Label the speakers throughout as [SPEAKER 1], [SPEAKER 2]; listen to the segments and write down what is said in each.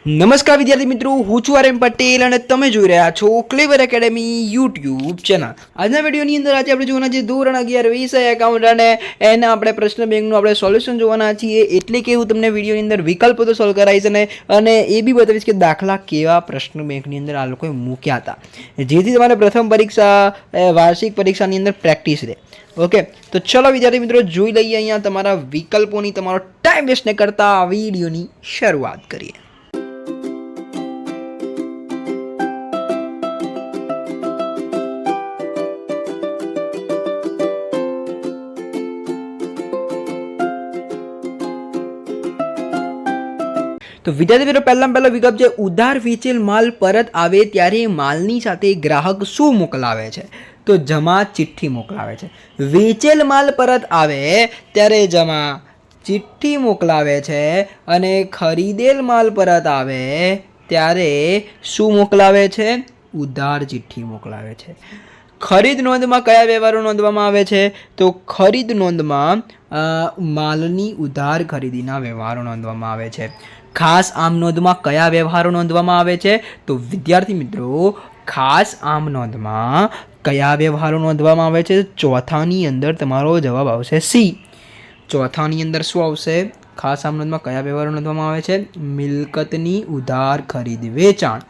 [SPEAKER 1] નમસ્કાર વિદ્યાર્થી મિત્રો, હું છું આર એમ પટેલ અને તમે જોઈ રહ્યા છો ક્લેવર એકેડેમી યુટ્યુબ ચેનલ। આજના વિડીયોની અંદર આજે આપણે જોવાના છે ધોરણ 11 વિષય એકાઉન્ટ અને એના આપણે પ્રશ્ન બેંકનું આપણે સોલ્યુશન જોવાના છીએ। એટલે કે હું તમને વિડીયોની અંદર વિકલ્પો તો સોલ્વ કરાવીશ અને એ બી બતાવીશ કે દાખલા કેવા પ્રશ્ન બેંકની અંદર આ લોકોએ મૂક્યા હતા, જેથી તમારે પ્રથમ પરીક્ષા વાર્ષિક પરીક્ષાની અંદર પ્રેક્ટિસ રહે। ઓકે, તો ચલો વિદ્યાર્થી મિત્રો જોઈ લઈએ અહીંયા તમારા વિકલ્પોની, તમારો ટાઈમ વેસ્ટ ન કરતા આ વિડીયોની શરૂઆત કરીએ। તો વિદ્યાર્થી મિત્રો પહેલો વિકલ્પ છે ઉધાર વેચેલ માલ પરત આવે ત્યારે માલની સાથે ગ્રાહક શું મોકલાવે છે? તો જમા ચિઠ્ઠી મોકલાવે છે। વેચેલ માલ પરત આવે ત્યારે જમા ચિઠ્ઠી મોકલાવે છે અને ખરીદેલ માલ પરત આવે ત્યારે શું મોકલાવે છે? ઉધાર ચિઠ્ઠી મોકલાવે છે। ખરીદ નોંધમાં કયા વ્યવહારો નોંધવામાં આવે છે? તો ખરીદ નોંધમાં માલની ઉધાર ખરીદીના વ્યવહારો નોંધવામાં આવે છે। ખાસ આમ નોંધમાં કયા વ્યવહારો નોંધવામાં આવે છે? તો વિદ્યાર્થી મિત્રો ખાસ આમ નોંધમાં કયા વ્યવહારો નોંધવામાં આવે છે? ચોથાની અંદર તમારો જવાબ આવશે સી। ચોથાની અંદર શું આવશે? ખાસ આમ નોંધમાં કયા વ્યવહારો નોંધવામાં આવે છે? મિલકતની ઉધાર ખરીદ વેચાણ,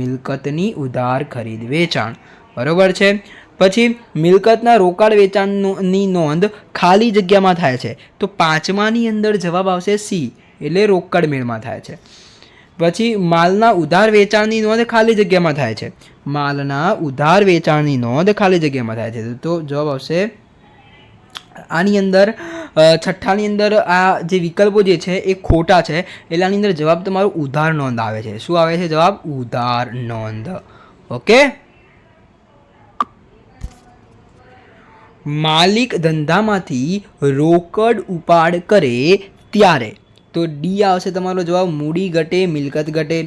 [SPEAKER 1] મિલકતની ઉધાર ખરીદ વેચાણ, બરોબર છે। પછી મિલકતના રોકડ વેચાણની નોંધ ખાલી જગ્યામાં થાય છે, તો પાંચમાની અંદર જવાબ આવશે સી, એટલે રોકડ મેળમાં થાય છે। પછી માલના ઉધાર વેચાણની નોંધ ખાલી જગ્યામાં થાય છે, માલના ઉધાર વેચાણની નોંધ ખાલી જગ્યામાં થાય છે, તો જવાબ આવશે આની અંદર છઠ્ઠાની અંદર આ જે વિકલ્પો જે છે એ ખોટા છે, એટલે આની અંદર જવાબ તમારો ઉધાર નોંધ આવે છે। શું આવે છે જવાબ? ઉધાર નોંધ। ઓકે, માલિક ધંધામાંથી રોકડ ઉપાડ કરે ત્યારે, તો ડી આવશે તમારો જવાબ મૂડી ઘટે, મિલકત ઘટે।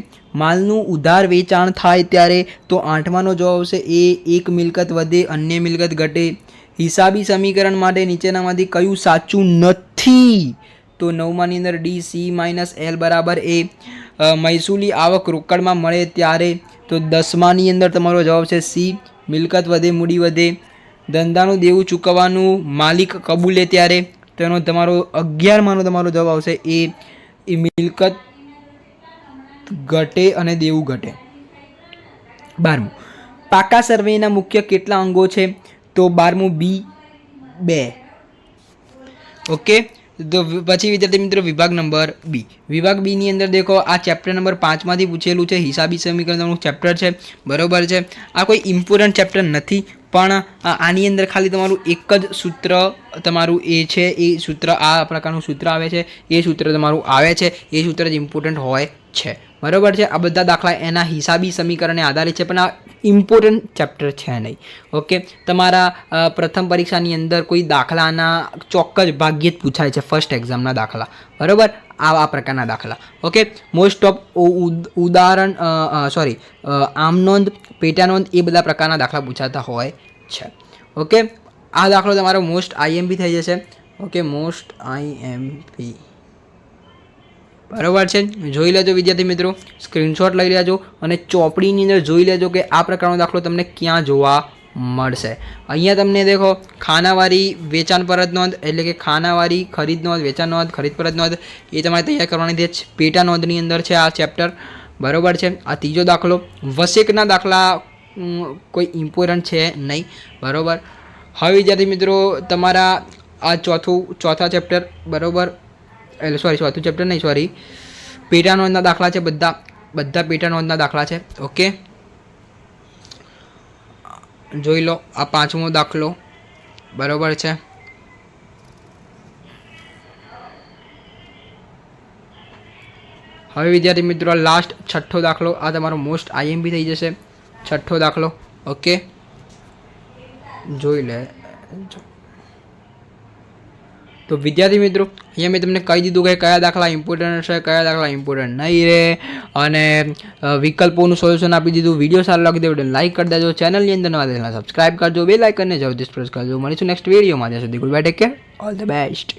[SPEAKER 1] માલનું ઉધાર વેચાણ થાય ત્યારે, તો આઠમાનો જવાબ આવશે એ, એક મિલકત વધે અન્ય મિલકત ઘટે। હિસાબી સમીકરણ માટે નીચેનામાંથી કયું સાચું નથી? તો નવમાની અંદર ડી, સી માઇનસ એલ બરાબર એ। મહેસૂલી આવક રોકડમાં મળે ત્યારે, તો દસમાની અંદર તમારો જવાબ છે સી, મિલકત વધે મૂડી વધે। ધંધાનું દેવું ચૂકવવાનું માલિક કબૂલે ત્યારે, તેનો તમારો 11માનો તમારો જવાબ આવશે એ, મિલકત ઘટે અને દેવું ઘટે। 12મું પાકા સર્વેના મુખ્ય કેટલા અંગો છે? તો 12મું બી 2। ઓકે, તો પછી વિદ્યાર્થી મિત્રો વિભાગ નંબર બી, વિભાગ બી ની અંદર દેખો આ ચેપ્ટર નંબર 5માંથી પૂછેલું છે, હિસાબી સમીકરણનું ચેપ્ટર છે, બરોબર છે। આ કોઈ ઇમ્પોર્ટન્ટ ચેપ્ટર નથી, પણ આની અંદર ખાલી તમારું એક જ સૂત્ર તમારું એ છે, એ સૂત્ર આ પ્રકારનું સૂત્ર આવે છે, એ સૂત્ર તમારું આવે છે, એ સૂત્ર જ ઇમ્પોર્ટન્ટ હોય છે, બરોબર છે। આ બધા દાખલા એના હિસાબી સમીકરણને આધારિત છે, પણ આ ઇમ્પોર્ટન્ટ ચેપ્ટર છે નહીં। ઓકે, તમારા પ્રથમ પરીક્ષાની અંદર કોઈ દાખલાના ચોક્કસ ભાગ્યે જ પૂછાય છે, ફર્સ્ટ એક્ઝામના દાખલા, બરોબર, આ પ્રકારના દાખલા। ઓકે, મોસ્ટ ઓફ ઉદાહરણ આમ નોંધ, પેટા નોંધ એ બધા પ્રકારના દાખલા પૂછાતા હોય છે। ઓકે, આ દાખલો તમારો મોસ્ટ આઈએમપી થઈ જશે। ઓકે, મોસ્ટ આઈએમપી, બરાબર છે। જોઈ લેજો વિદ્યાર્થી મિત્રો, સ્ક્રીનશોટ લઈ લેજો અને ચોપડીની અંદર જોઈ લેજો કે આ પ્રકારનો દાખલો તમને ક્યાં જોવા મળશે। અહીંયા તમને દેખો ખાનાવાળી વેચાણ પરત નોંધ, એટલે કે ખાનાવાળી ખરીદ નોંધ, વેચાણ નોંધ, ખરીદ પરત નોંધ એ તમારે તૈયાર કરવાની છે, પેટા નોંધની અંદર છે આ ચેપ્ટર, બરાબર છે। આ ત્રીજો દાખલો, વસેકના દાખલા કોઈ ઇમ્પોર્ટન્ટ છે નહીં, બરાબર। હવે વિદ્યાર્થી મિત્રો તમારા આ ચોથા ચેપ્ટર, બરાબર, એટલે ચોથું ચેપ્ટર નહીં, પેટા નોંધના દાખલા છે, બધા પેટા નોંધના દાખલા છે। ઓકે, જોઈ લો આ 5મો દાખલો, બરાબર છે। હવે વિદ્યાર્થી મિત્રો લાસ્ટ છઠ્ઠો દાખલો, આ તમારો મોસ્ટ આઈએમપી થઈ જશે, છઠ્ઠો દાખલો। ઓકે, જોઈ લે। તો વિદ્યાર્થી મિત્રો અહીંયા મેં તમને કહી દીધું કે કયા દાખલા ઇમ્પોર્ટન્ટ છે, કયા દાખલા ઇમ્પોર્ટન્ટ નહીં રહે, અને વિકલ્પોનું સોલ્યુશન આપી દીધું। વિડીયો સારો લાગી દે લાઈક કરી દેજો, ચેનલની અંદર નવા દેખના સબસ્ક્રાઈબ કરજો, બેલ આઇકનને જરૂરથી પ્રેસ કરજો। મળીશું નેક્સ્ટ વિડીયોમાં, ત્યાં સુધી good bye, take care, all the best.